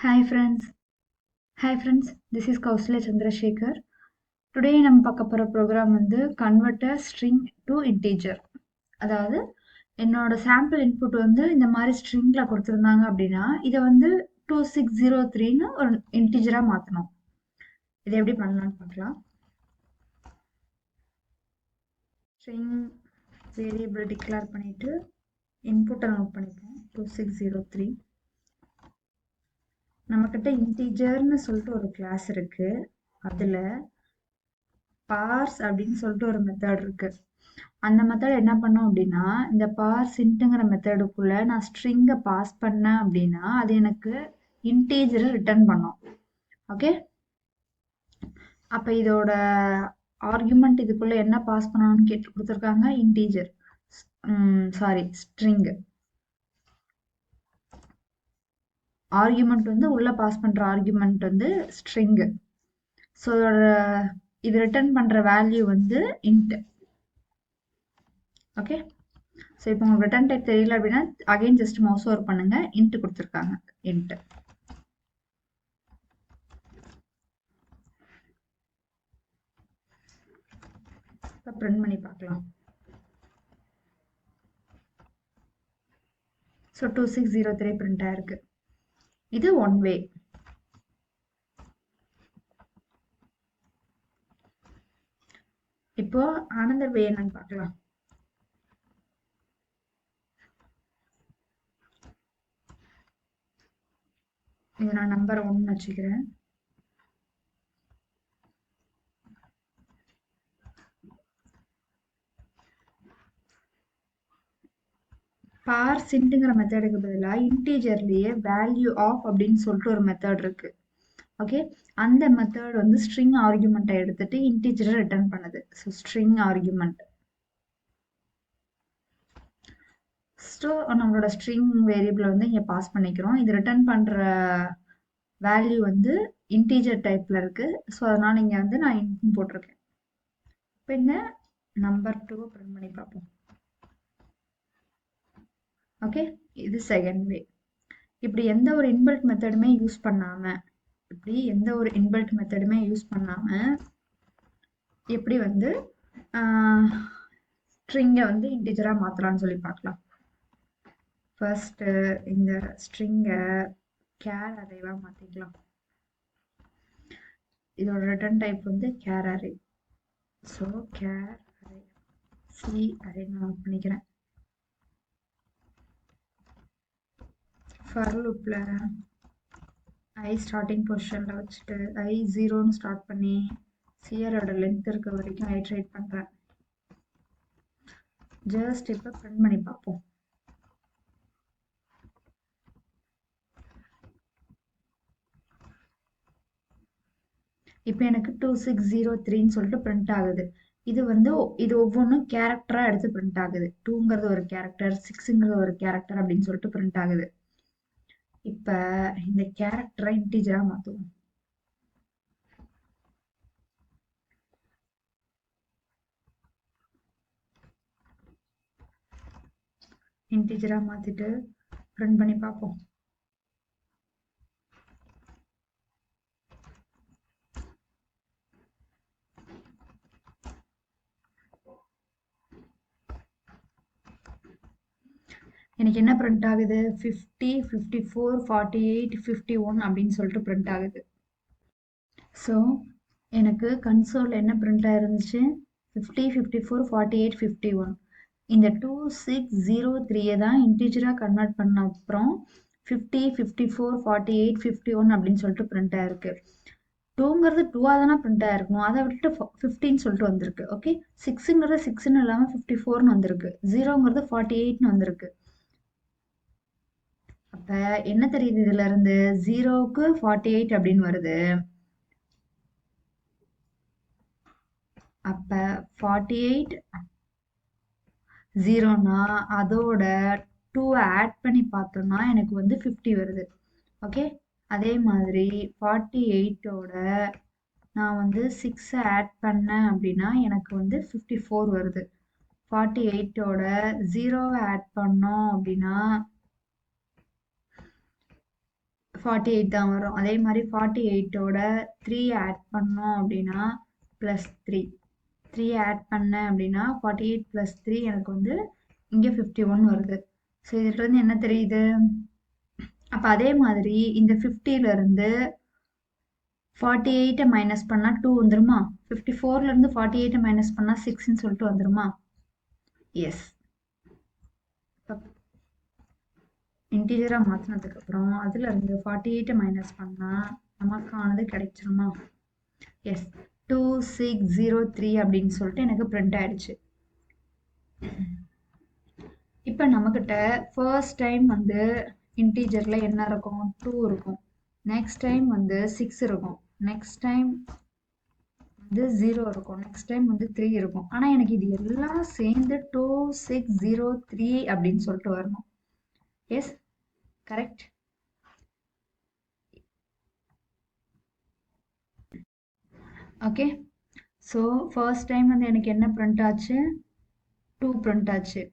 Hi friends. Hi friends. This is Kaushalya Chandrasekhar. Today நம்ம பார்க்க போற ப்ரோக்ராம் வந்து convert a string to integer. அதாவது என்னோட சாம்பிள் இன்புட் வந்து இந்த மாதிரி ஸ்ட்ரிங்ல கொடுத்துருந்தாங்க அப்படின்னா இதை வந்து 2603ன்னு ஒரு இன்டிஜரா மாற்றணும். இதை எப்படி பண்ணலாம்னு பார்க்கலாம். ஸ்ட்ரிங் வேரியபிள் டிக்ளேர் பண்ணிட்டு இன்புட்டை நோட் பண்ணிப்போம் 2603. நம்மக்கிட்ட இன்டிஜர்னு சொல்லிட்டு ஒரு கிளாஸ் இருக்கு. அதுல பார்ஸ் அப்படின்னு சொல்லிட்டு ஒரு மெத்தட் இருக்கு. அந்த மெத்தட் என்ன பண்ணோம் அப்படின்னா, இந்த பார்ஸ் இன்ட்டுங்கிற மெத்தடுக்குள்ள நான் ஸ்ட்ரிங்கை பாஸ் பண்ணேன் அப்படின்னா அது எனக்கு இன்டீஜரை ரிட்டர்ன் பண்ணும். ஓகே, அப்ப இதோட ஆர்குமெண்ட் இதுக்குள்ள என்ன பாஸ் பண்ணணும்னு கேட்டு கொடுத்துருக்காங்க, இன்டீஜர். Sorry, string. ஆர்குமெண்ட் வந்து உள்ள பாஸ் பண்ற ஆர்குமெண்ட் வந்து ஸ்ட்ரிங். ஸோ இது ரிட்டர்ன் பண்ற வேல்யூ வந்து இன்ட். ஓகே, ஸோ இப்போ உங்களுக்கு ரிட்டர்ன் டைப் தெரியல அப்படின்னா அகைன் ஜஸ்ட் மவுஸ் ஓவர் பண்ணுங்க. இன்ட் கொடுத்துருக்காங்க, இன்ட். இப்போ பிரிண்ட் பண்ணி பார்க்கலாம். ஸோ 2603 பிரிண்ட் ஆயிருக்கு. இது ஒன் வே. இப்போ அனதர் வே என்னன்னு பார்க்கலாம். இது நான் நம்பர் 1 வச்சுக்கிறேன். பார்ஸ் இன்ட்டுங்கிற மெத்தடுக்கு பதிலாக இன்டீஜர்லயே வேல்யூ ஆஃப் அப்படின்னு சொல்லிட்டு ஒரு மெத்தட் இருக்கு. ஓகே, அந்த மெத்தட் வந்து ஸ்ட்ரிங் ஆர்குமெண்ட்டை எடுத்துட்டு இன்டீஜரை ரிட்டர்ன் பண்ணுது. So string argument. ஸோ நம்மளோட ஸ்ட்ரிங் வேரியபிள் வந்து இங்கே பாஸ் பண்ணிக்கிறோம். இது ரிட்டர்ன் பண்ணுற வேல்யூ வந்து இன்டீஜர் டைப்ல இருக்கு. ஸோ அதனால இங்கே வந்து நான் இன்ட் போட்டிருக்கேன். இப்போ இந்த நம்பர் 2 பிரிண்ட் பண்ணி பார்ப்போம். ஓகே, இது செகண்ட் வே. இப்படி எந்த ஒரு இன்பில்ட் மெத்தடுமே யூஸ் பண்ணாம எப்படி வந்து ஸ்ட்ரிங்கை வந்து இன்டிஜரா மாத்தலாம்னு சொல்லி பார்க்கலாம். ஃபர்ஸ்ட் இந்த ஸ்ட்ரிங்கை கேர் அரேவா மாத்திக்கலாம். இதோட ரிட்டர்ன் டைப் வந்து care array. So care array C array நான் பண்ணிக்கிறேன். ஃபார் லூப்ல ஐ ஸ்டார்டிங் பொசிஷன்ல வச்சுட்டு ஐ 0ன்னு ஸ்டார்ட் பண்ணி சியரோட லென்த் இருக்க வரைக்கும் ஐட்ரேட் பண்றேன். ஜஸ்ட் இப்போ பிரிண்ட் பண்ணி பார்ப்போம். இப்போ எனக்கு 2603ன்னு சொல்லிட்டு பிரிண்ட் ஆகுது. இது ஒவ்வொன்றும் கேரக்டரா எடுத்து பிரிண்ட் ஆகுது. 2ங்கிறது ஒரு கேரக்டர், 6ங்கிறது ஒரு கேரக்டர் அப்படின்னு சொல்லிட்டு பிரிண்ட் ஆகுது. இப்ப இந்த கேரக்டரை இன்டிஜரா மாத்துவோம். இன்டிஜரா மாத்திட்டு பிரிண்ட் பண்ணி பார்ப்போம். எனக்கு என்ன பிரிண்ட் ஆகுது, 50, 54, 48, 51 அப்படின்னு சொல்லிட்டு பிரிண்ட் ஆகுது. ஸோ எனக்கு கன்சோல் என்ன பிரிண்ட் ஆயிருந்துச்சு, 50, 54, 48, 51. இந்த 2603 தான் இன்டிஜரா கன்வெர்ட் பண்ண அப்புறம் 50, 54, 48, 51 அப்படின்னு சொல்லிட்டு பிரிண்ட் ஆயிருக்கு. 2ங்கிறது 2ஆ தானே பிரிண்ட் ஆயிருக்கணும், அதை விட்டுட்டு 50ன்னு சொல்லிட்டு வந்திருக்கு. ஓகே, 6ங்கிறது 6ன்னு இல்லாமல் 54ன்னு வந்திருக்கு. 0ங்கிறது 48ன்னு வந்திருக்கு. அப்ப என்ன தெரியுது இதுல இருந்து, 0க்கு 48 அப்படின்னு வருது. அப்ப 48 0னா அதோட 2 ஆட் பண்ணி பார்த்தோம்னா எனக்கு வந்து 50 வருது. ஓகே, அதே மாதிரி 48ஓட நான் வந்து 6 ஆட் பண்ணேன் அப்படின்னா எனக்கு வந்து 54 வருது. 48ஓட 0வை ஆட் பண்ணோம் அப்படின்னா 48 தான் வரும். அதே மாதிரி 48ஓட 3 ஆட் பண்ணோம் அப்படின்னா +3 ஆட் பண்ணேன் அப்படின்னா 48 + 3 எனக்கு வந்து இங்கே 51 வருது. ஸோ இதுல இருந்து என்ன தெரியுது? அப்போ அதே மாதிரி இந்த 50ல இருந்து 48 மைனஸ் பண்ணா 2 வந்துருமா? 54ல இருந்து 48 மைனஸ் பண்ணா 6ன்னு சொல்லிட்டு வந்துருமா? எஸ். இன்டீஜரா மாத்தினதுக்கு அப்புறம் அதுல இருந்து 48 மைனஸ் பண்ணா நமக்கானது கிடைச்சிருமா? எஸ், 2603 அப்படின்னு சொல்லிட்டு எனக்கு பிரிண்ட் ஆயிடுச்சு. இப்போ நம்மக்கிட்ட ஃபர்ஸ்ட் டைம் வந்து இன்டீஜர்ல என்ன இருக்கும்? 2 இருக்கும். நெக்ஸ்ட் டைம் வந்து 6 இருக்கும். நெக்ஸ்ட் டைம் வந்து 0 இருக்கும். நெக்ஸ்ட் டைம் வந்து 3 இருக்கும். ஆனா எனக்கு இது எல்லாம் சேர்ந்து 2603 அப்படின்னு சொல்லிட்டு வரணும். Yes, correct. Okay, so first time வந்து எனக்கு என்ன பிரிண்ட் ஆச்சு? 2 பிரிண்ட் ஆச்சு.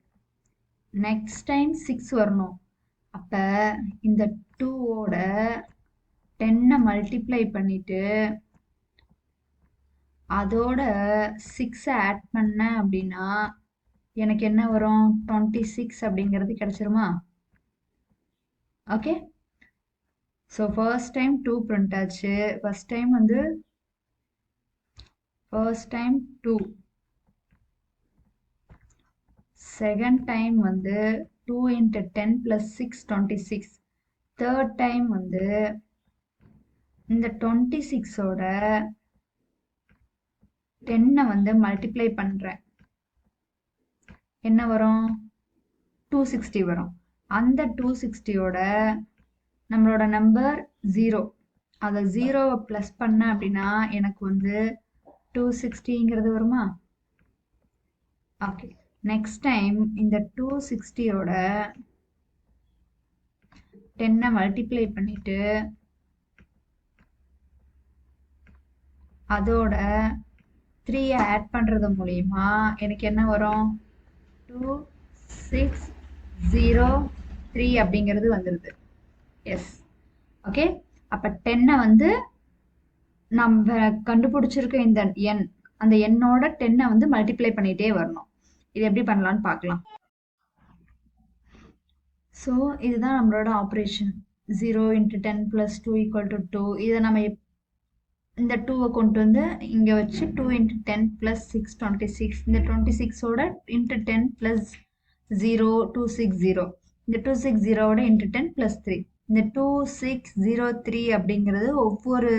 நெக்ஸ்ட் டைம் 6 வரணும். அப்போ இந்த 2ஓட 10 மல்டிப்ளை பண்ணிட்டு அதோட 6 ஆட் பண்ணேன் அப்படின்னா எனக்கு என்ன வரும்? 26 அப்படிங்கிறது கிடைச்சிருமா? Okay, so first time 2 print ஆச்சு. ஃபர்ஸ்ட் டைம் 2, செகண்ட் டைம் வந்து 2 × 10 + 6 26. தேர்ட் டைம் வந்து இந்த 26ஓட 10 வந்து மல்டிப்ளை பண்றேன். என்ன வரும்? 260 வரும். அந்த 260ஓட நம்மளோட நம்பர் 0. அதை 0வை ப்ளஸ் பண்ண அப்படின்னா எனக்கு வந்து 260ங்கிறது வருமா? ஓகே, நெக்ஸ்ட் டைம் இந்த 260ஓட 10 மல்டிப்ளை பண்ணிட்டு அதோட 3 ஆட் பண்றது மூலியமா எனக்கு என்ன வரும்? 2603 அப்படிங்கிறது வந்துருது. Yes, okay. அப்ப 10 வந்து நம்ம கண்டுபிடிச்சிருக்க இந்த எண், அந்த எண்ணோட 10 வந்து மல்டிப்ளை பண்ணிட்டே வரணும். இது எப்படி பண்ணலாம்னு பார்க்கலாம். ஸோ இதுதான் நம்மளோட ஆப்ரேஷன். 0 × 10 + 2 = 2. இதை நம்ம இந்த 2வை கொண்டு வந்து இங்க வச்சு 2 × 10 + 6 26. இந்த 26ஓட × 10 + 0 260. இந்த 260ஓட × 10 + 3. இந்த 2603 அப்படிங்கிறது ஒவ்வொரு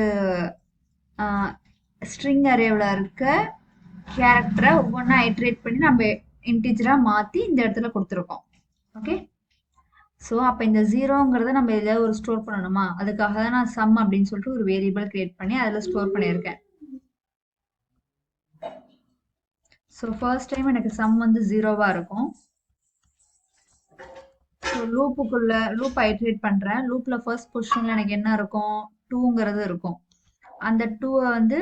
ஸ்ட்ரிங் அரேவில் இருக்க கேரக்டரை ஒவ்வொன்றா ஐட்ரேட் பண்ணி நம்ம இன்டீஜரா மாற்றி இந்த இடத்துல கொடுத்துருக்கோம். ஓகே, ஸோ அப்போ இந்த 0ங்கிறத நம்ம இதில் ஒரு ஸ்டோர் பண்ணணுமா? அதுக்காக தான் நான் சம் அப்படின்னு சொல்லிட்டு ஒரு வேரியபிள் கிரியேட் பண்ணி அதில் ஸ்டோர் பண்ணியிருக்கேன். ஸோ ஃபர்ஸ்ட் டைம் எனக்கு சம் வந்து 0வா இருக்கும். ஸோ லூப் ஐட்ரேட் பண்ணுறேன். லூப்பில் ஃபர்ஸ்ட் பொசிஷனில் எனக்கு என்ன இருக்கும்? 2ங்கிறது இருக்கும். அந்த 2வை வந்து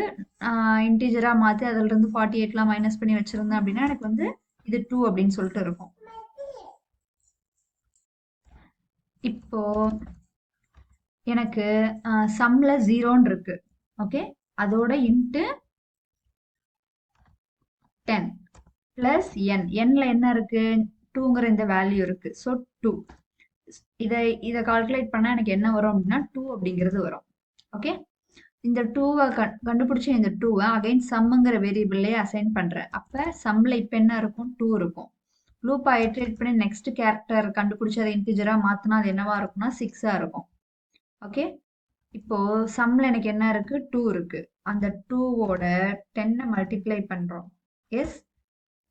இன்டீஜராக மாற்றி அதிலிருந்து 48லாம் மைனஸ் பண்ணி வச்சுருந்தேன் அப்படின்னா எனக்கு வந்து இது 2 அப்படின்னு சொல்லிட்டு இருக்கும். இப்போ எனக்கு சம்ல 0ன்னு இருக்கு. ஓகே, அதோட இன்ட்டு 10 + n ல என்ன இருக்கு? 2ங்கிற இந்த வேல்யூ இருக்கு. ஸோ 2. இதை கால்குலேட் பண்ணா எனக்கு என்ன வரும் அப்படின்னா 2 அப்படிங்கிறது வரும். ஓகே, இந்த 2வை கண்டுபிடிச்ச இந்த 2வை அகைன் சம்ங்கிற வேரியபிள்லயே அசைன் பண்றேன். அப்ப சம்ல இப்ப என்ன இருக்கும்? 2 இருக்கும். லூப் ஐட்ரேட் பண்ணி நெக்ஸ்ட் கேரக்டர் கண்டுபிடிச்சு அதை இன்டிஜரா மாத்தினா அது என்னவா இருக்கும்னா 6ஆ இருக்கும். ஓகே, இப்போ சம்ல எனக்கு என்ன இருக்கு? 2 இருக்கு. அந்த 2ஓட 10 மல்டிப்ளை பண்றோம். எஸ்,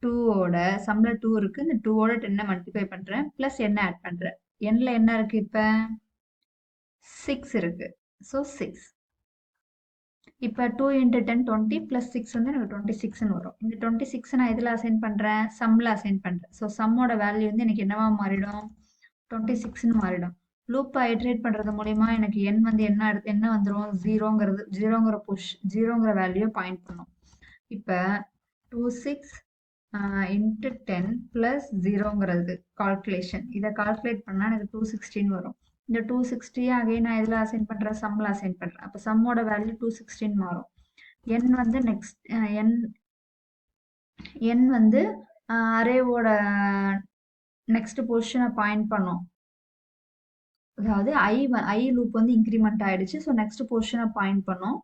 2ஓட சம்ல 2 இருக்கு. இந்த 2ஓட 10 மல்டிப்ளை பண்றேன் பிளஸ் என்ன ஆட் பண்றேன். எண்ல என்ன இருக்கு? இப்ப 6 இருக்கு. ஸோ 6. இப்போ 2 × 10 20 + 6 வந்து எனக்கு 26ன்னு வரும். இந்த 26 நான் எதில் அசைன் பண்ணுறேன்? சம்மில் அசைன் பண்ணுறேன். ஸோ சம்மோட வேல்யூ வந்து எனக்கு என்னவா மாறிடும்? 26ன்னு மாறிடும். லூப் ஐட்ரேட் பண்ணுறது மூலிமா எனக்கு எண் வந்து என்ன வந்துடும்? 0ங்கிற வேல்யூ பாயிண்ட் பண்ணும். இப்போ 26 × 10 + 0ங்கிறது கால்குலேஷன். இதை கால்குலேட் பண்ணால் எனக்கு 216 வரும். இந்த 260 அகைன் நான் இதில் அசைன் பண்ணுறேன், சம்மில் அசைன் பண்ணுறேன். அப்போ சம்மோட வேல்யூ 216 மாறும். n வந்து நெக்ஸ்ட் n வந்து அரேவோட நெக்ஸ்ட் பொசிஷனை பாயிண்ட் பண்ணும். அதாவது ஐ லூப் வந்து இன்க்ரிமெண்ட் ஆயிடுச்சு. ஸோ நெக்ஸ்ட் பொசிஷனை பாயிண்ட் பண்ணும்.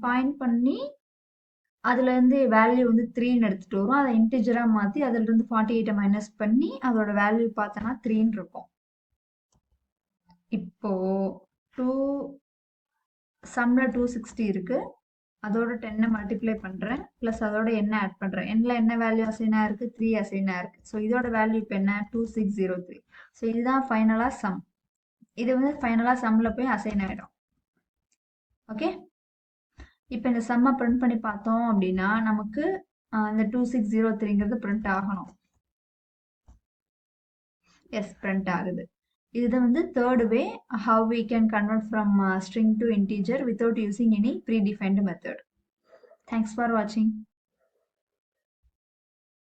பாயிண்ட் பண்ணி அதுலேருந்து வேல்யூ வந்து 3ன்னு எடுத்துகிட்டு வரும். அதை இன்டிஜராக மாற்றி அதுலேருந்து 48 மைனஸ் பண்ணி அதோட வேல்யூ பார்த்தோன்னா 3ன்னு இருக்கும். இப்போ சம்மில் 260 இருக்கு. அதோட 10 மல்டிப்ளை பண்ணுறேன். ப்ளஸ் அதோட என்ன ஆட் பண்ணுறேன். எண்ணில் என்ன வேல்யூ அசைனாக இருக்குது, 3 அசைனாக இருக்குது. ஸோ இதோட வேல்யூ இப்போ என்ன, 2603. ஸோ இதுதான் ஃபைனலாக சம். இது வந்து ஃபைனலாக சம்மில் போய் அசைன் ஆகிடும். ஓகே, இப்போ இந்த சம்மை பிரிண்ட் பண்ணி பார்த்தோம் அப்படின்னா நமக்கு இந்த 2603ங்கிறது பிரிண்ட் ஆகணும். எஸ், பிரிண்ட் ஆகுது. இதுதான் வந்து third way how we can convert from string to integer without using any predefined method. Thanks for watching.